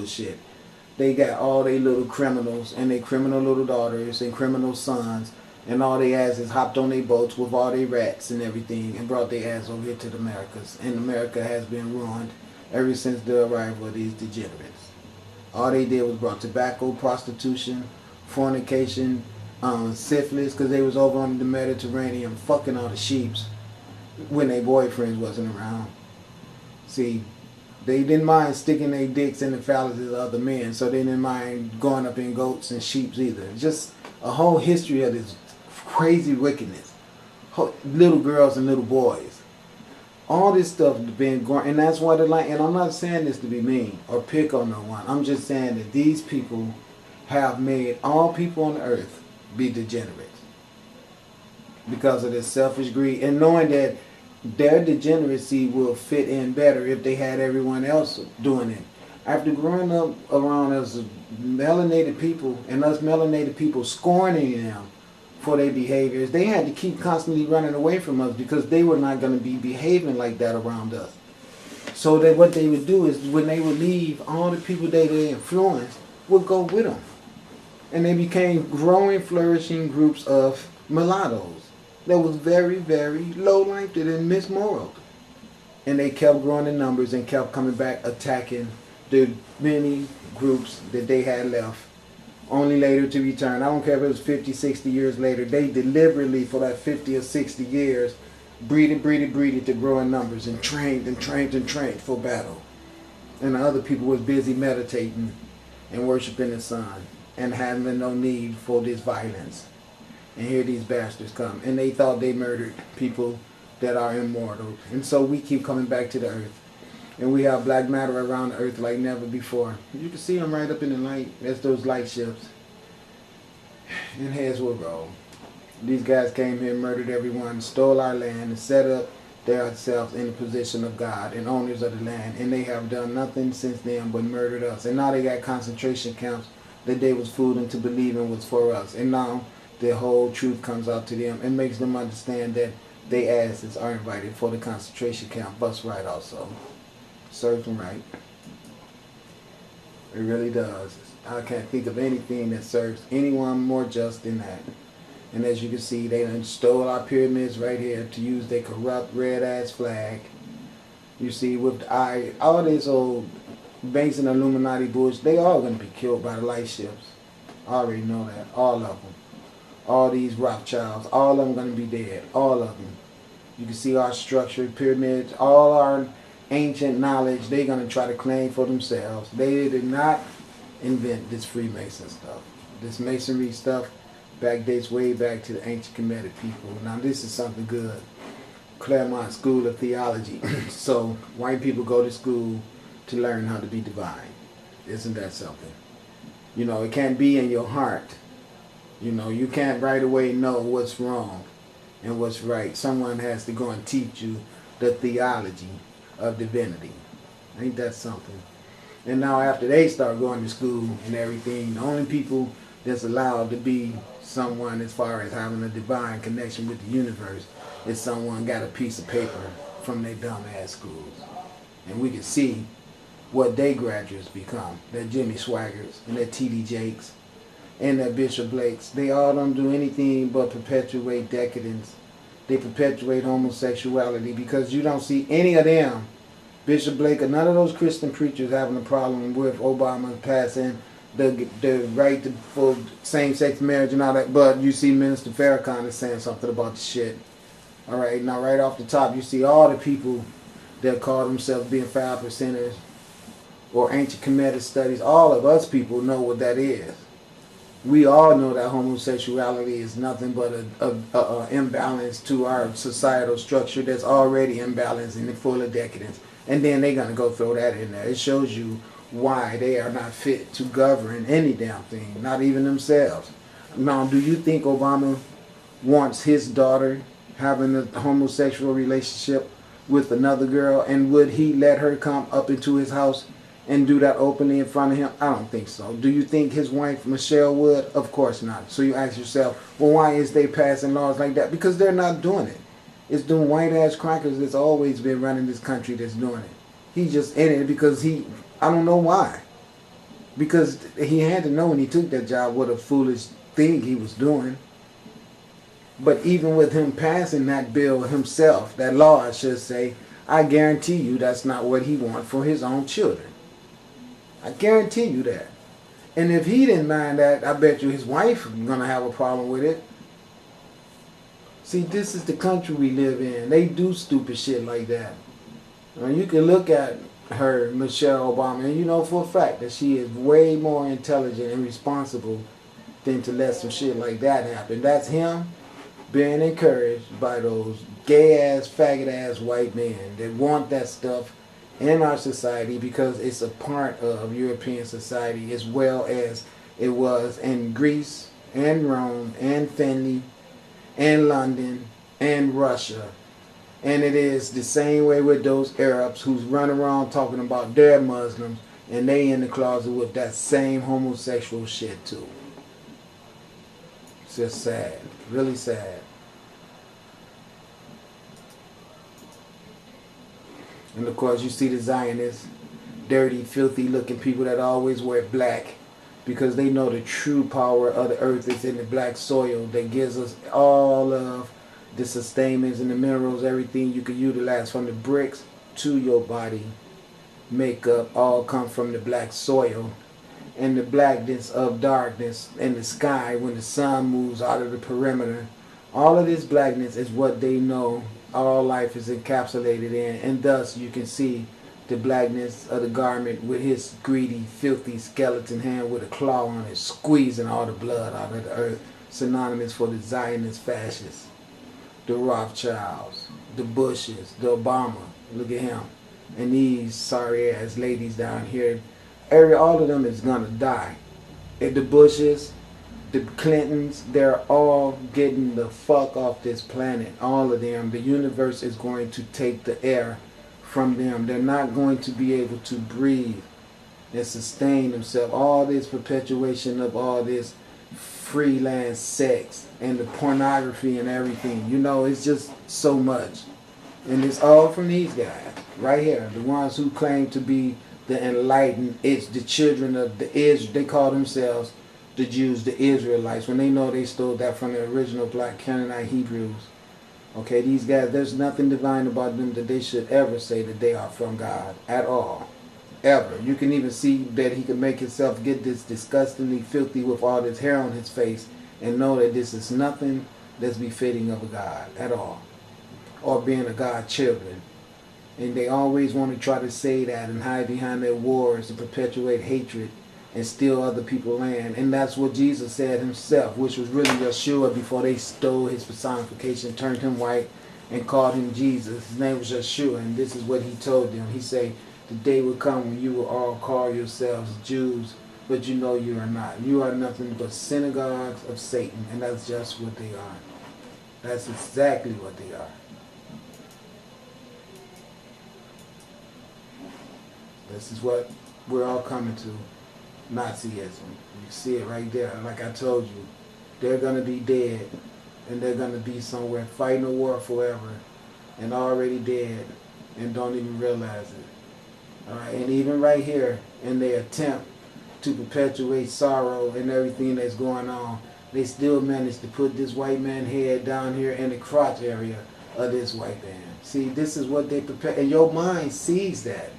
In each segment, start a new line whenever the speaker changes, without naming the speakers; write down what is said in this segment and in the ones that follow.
bullshit. They got all they little criminals and they criminal little daughters and criminal sons, and all they asses hopped on their boats with all their rats and everything and brought their ass over here to the Americas. And America has been ruined ever since the arrival of these degenerates. All they did was brought tobacco, prostitution, fornication, syphilis, because they was over on the Mediterranean fucking all the sheeps when their boyfriends wasn't around. See, they didn't mind sticking their dicks in the phalluses of other men, so they didn't mind going up in goats and sheep either. Just a whole history of this crazy wickedness. Little girls and little boys. All this stuff been going, and that's why and I'm not saying this to be mean or pick on no one. I'm just saying that these people have made all people on the earth be degenerates because of this selfish greed, and knowing that their degeneracy will fit in better if they had everyone else doing it. After growing up around us melanated people and us melanated people scorning them for their behaviors, they had to keep constantly running away from us because they were not going to be behaving like that around us. So that what they would do is when they would leave, all the people they influenced would go with them. And they became growing, flourishing groups of mulattoes that was very, very low-lifed and mismoral. And they kept growing in numbers and kept coming back attacking the many groups that they had left, only later to return. I don't care if it was 50, 60 years later. They deliberately, for that 50 or 60 years, breeded to grow in numbers and trained for battle. And the other people was busy meditating and worshiping the sun and having no need for this violence. And here these bastards come. And they thought they murdered people that are immortal. And so we keep coming back to the earth. And we have black matter around the earth like never before. You can see them right up in the light. That's those light ships. And heads will roll. These guys came here, murdered everyone, stole our land, and set up themselves in the position of God and owners of the land. And they have done nothing since then but murdered us. And now they got concentration camps that they was fooled into believing was for us. And now the whole truth comes out to them and makes them understand that they asses are invited for the concentration camp bus ride also. Serves them right. It really does. I can't think of anything that serves anyone more just than that. And as you can see, they done stole our pyramids right here to use their corrupt red-ass flag. You see, with the eye, all this old Mason Illuminati bullshit, they all going to be killed by the light ships. I already know that. All of them. All these Rothschilds, all of them going to be dead. All of them. You can see our structure, pyramids, all our ancient knowledge, they're going to try to claim for themselves. They did not invent this Freemason stuff. This Masonry stuff backdates way back to the ancient Kemetic people. Now this is something good. Claremont School of Theology. So white people go to school to learn how to be divine. Isn't that something? You know, it can't be in your heart. You know, you can't right away know what's wrong and what's right. Someone has to go and teach you the theology of divinity. Ain't that something? And now after they start going to school and everything, the only people that's allowed to be someone as far as having a divine connection with the universe is someone got a piece of paper from their dumb ass schools. And we can see what they graduates become. Their Jimmy Swaggars and their T.D. Jakes and their Bishop Blakes. They all don't do anything but perpetuate decadence. They perpetuate homosexuality because you don't see any of them, Bishop Blake or none of those Christian preachers having a problem with Obama passing the right to for same-sex marriage and all that. But you see Minister Farrakhan is saying something about the shit. All right, now right off the top, you see all the people that call themselves being 5%ers or ancient Kemetic studies. All of us people know what that is. We all know that homosexuality is nothing but a imbalance to our societal structure that's already imbalanced and full of decadence. And then they're going to go throw that in there. It shows you why they are not fit to govern any damn thing, not even themselves. Now, do you think Obama wants his daughter having a homosexual relationship with another girl, and would he let her come up into his house and do that openly in front of him? I don't think so. Do you think his wife Michelle would? Of course not. So you ask yourself, well, why is they passing laws like that? Because they're not doing it. It's doing white ass crackers that's always been running this country that's doing it. He's just in it because I don't know why. Because he had to know when he took that job what a foolish thing he was doing. But even with him passing that bill himself, that law I should say, I guarantee you that's not what he wants for his own children. I guarantee you that. And if he didn't mind that, I bet you his wife is going to have a problem with it. See, this is the country we live in. They do stupid shit like that. I mean, you can look at her, Michelle Obama, and you know for a fact that she is way more intelligent and responsible than to let some shit like that happen. That's him being encouraged by those gay-ass, faggot-ass white men that want that stuff in our society because it's a part of European society as well as it was in Greece and Rome and Finley and London and Russia. And it is the same way with those Arabs who's running around talking about they're Muslims and they in the closet with that same homosexual shit too. It's just sad. Really sad. And of course you see the Zionists, dirty, filthy looking people that always wear black because they know the true power of the earth is in the black soil that gives us all of the sustainments and the minerals, everything you can utilize from the bricks to your body makeup all come from the black soil. And the blackness of darkness in the sky when the sun moves out of the perimeter, all of this blackness is what they know all life is encapsulated in, and thus you can see the blackness of the garment with his greedy, filthy skeleton hand with a claw on it, squeezing all the blood out of the earth, synonymous for the Zionist fascists. The Rothschilds, the Bushes, the Obama, look at him, and these sorry ass ladies down here, all of them is gonna die. And the Bushes, the Clintons, they're all getting the fuck off this planet. All of them. The universe is going to take the air from them. They're not going to be able to breathe and sustain themselves. All this perpetuation of all this freelance sex and the pornography and everything. You know, it's just so much. And it's all from these guys right here. The ones who claim to be the enlightened. It's the children of the Israel. They call themselves the Jews, the Israelites, when they know they stole that from the original black Canaanite Hebrews. Okay, these guys, there's nothing divine about them that they should ever say that they are from God at all. Ever. You can even see that he can make himself get this disgustingly filthy with all this hair on his face and know that this is nothing that's befitting of a God at all. Or being a God children. And they always want to try to say that and hide behind their wars and perpetuate hatred and steal other people's land. And that's what Jesus said himself, which was really Yeshua before they stole his personification, turned him white, and called him Jesus. His name was Yeshua, and this is what he told them. He said, the day will come when you will all call yourselves Jews, but you know you are not. You are nothing but synagogues of Satan, and that's just what they are. That's exactly what they are. This is what we're all coming to. Nazism. You see it right there. Like I told you, they're going to be dead, and they're going to be somewhere fighting a war forever, and already dead, and don't even realize it. All right, and even right here, in their attempt to perpetuate sorrow and everything that's going on, they still managed to put this white man's head down here in the crotch area of this white man. See, this is what they prepare, and your mind sees that.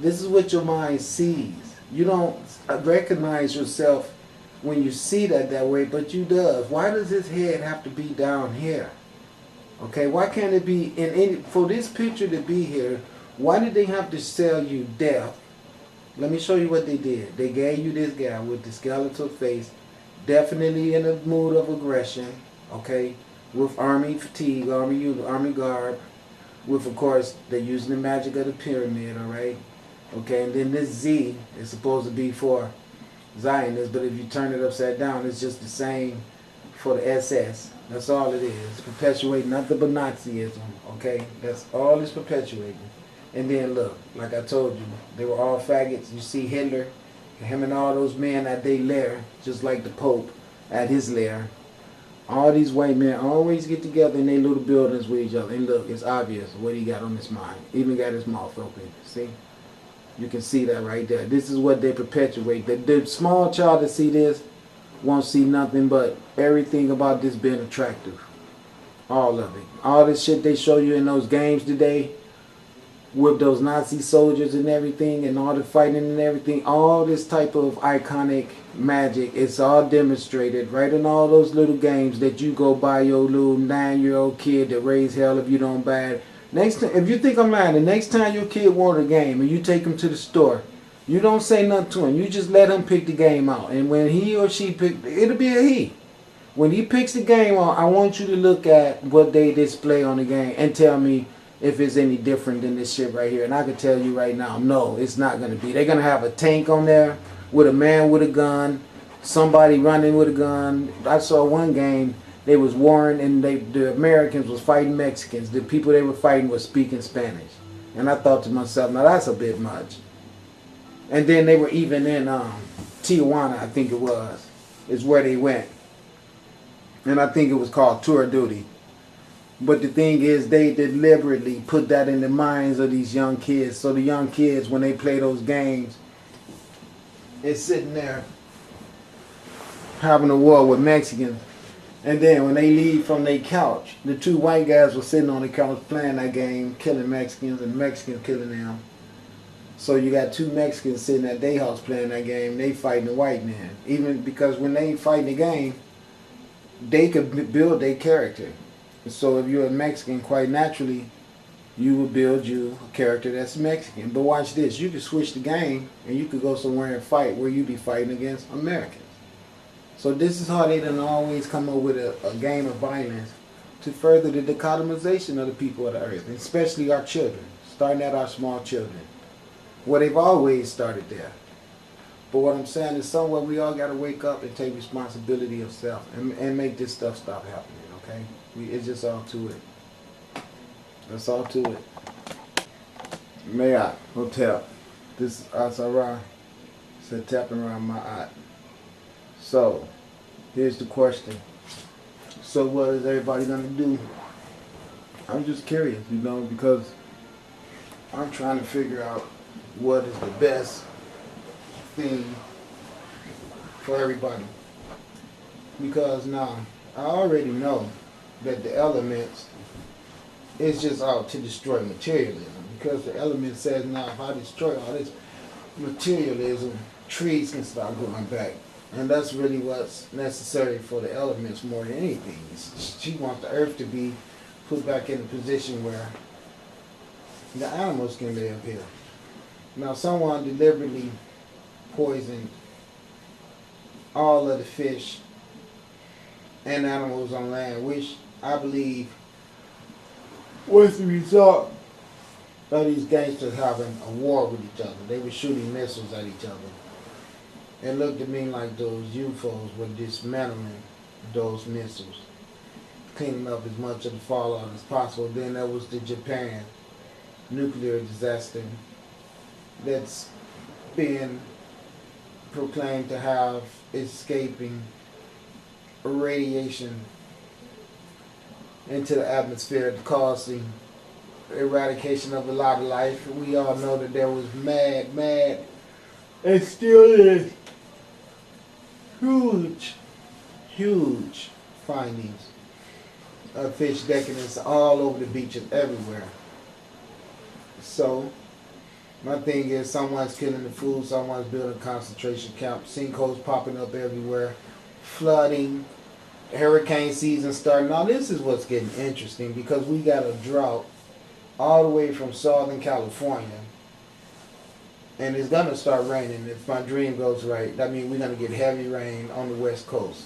This is what your mind sees. You don't recognize yourself when you see that way, but you does. Why does his head have to be down here? Okay, why can't it be in any, for this picture to be here, why did they have to sell you death? Let me show you what they did. They gave you this guy with the skeletal face, definitely in a mood of aggression, okay, with army fatigue, army garb, with, of course, they're using the magic of the pyramid, all right? Okay, and then this Z is supposed to be for Zionists, but if you turn it upside down, it's just the same for the SS. That's all it is. Perpetuating nothing but Nazism, okay? That's all it's perpetuating. And then look, like I told you, they were all faggots. You see Hitler, him and all those men at their lair, just like the Pope at his lair. All these white men always get together in their little buildings with each other. And look, it's obvious what he got on his mind. Even got his mouth open, see? You can see that right there. This is what they perpetuate. The small child that see this won't see nothing but everything about this being attractive. All of it. All this shit they show you in those games today with those Nazi soldiers and everything and all the fighting and everything, all this type of iconic magic, it's all demonstrated right in all those little games that you go buy your little 9-year-old kid that raise hell if you don't buy it. Next time, if you think I'm lying, the next time your kid wants a game and you take him to the store, you don't say nothing to him. You just let him pick the game out. And when he or she pick, it'll be a he. When he picks the game out, I want you to look at what they display on the game and tell me if it's any different than this shit right here. And I can tell you right now, no, it's not going to be. They're going to have a tank on there with a man with a gun, somebody running with a gun. I saw one game, they was warring and the Americans was fighting Mexicans. The people they were fighting were speaking Spanish. And I thought to myself, now that's a bit much. And then they were even in Tijuana, I think it was, is where they went. And I think it was called Tour Duty. But the thing is, they deliberately put that in the minds of these young kids. So the young kids, when they play those games, it's sitting there having a war with Mexicans. And then when they leave from their couch, the two white guys were sitting on the couch playing that game, killing Mexicans, and Mexicans killing them. So you got two Mexicans sitting at their house playing that game, they fighting the white man. Even because when they fight the game, they could build their character. So if you're a Mexican, quite naturally, you will build you a character that's Mexican. But watch this, you could switch the game and you could go somewhere and fight where you be fighting against Americans. So this is how they done always come up with a game of violence to further the dichotomization of the people of the earth, especially our children, starting at our small children. Well, they've always started there. But what I'm saying is somewhere we all got to wake up and take responsibility of self and make this stuff stop happening, okay? It's just all to it. That's all to it. Mayat Hotel. This is Asara. Said tapping around my eye. So, here's the question. So what is everybody going to do? I'm just curious, you know, because I'm trying to figure out what is the best thing for everybody. Because now, I already know that the elements is just out to destroy materialism. Because the element says, now if I destroy all this materialism, trees can start growing back. And that's really what's necessary for the elements more than anything. She wants the earth to be put back in a position where the animals can live here. Now someone deliberately poisoned all of the fish and animals on land, which I believe was the result of these gangsters having a war with each other. They were shooting missiles at each other. It looked to me like those UFOs were dismantling those missiles, cleaning up as much of the fallout as possible. Then there was the Japan nuclear disaster that's been proclaimed to have escaping radiation into the atmosphere, causing eradication of a lot of life. We all know that there was mad, and still is huge findings of fish decadence all over the beaches everywhere. So my thing is, someone's killing the food, someone's building concentration camps, sinkholes popping up everywhere, flooding, hurricane season starting. Now this is what's getting interesting, because we got a drought all the way from Southern California, and it's gonna start raining if my dream goes right. That means we're gonna get heavy rain on the West Coast.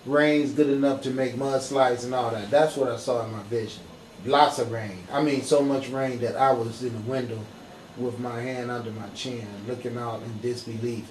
Rain's good enough to make mudslides and all that. That's what I saw in my vision. Lots of rain. I mean, so much rain that I was in the window with my hand under my chin, looking out in disbelief.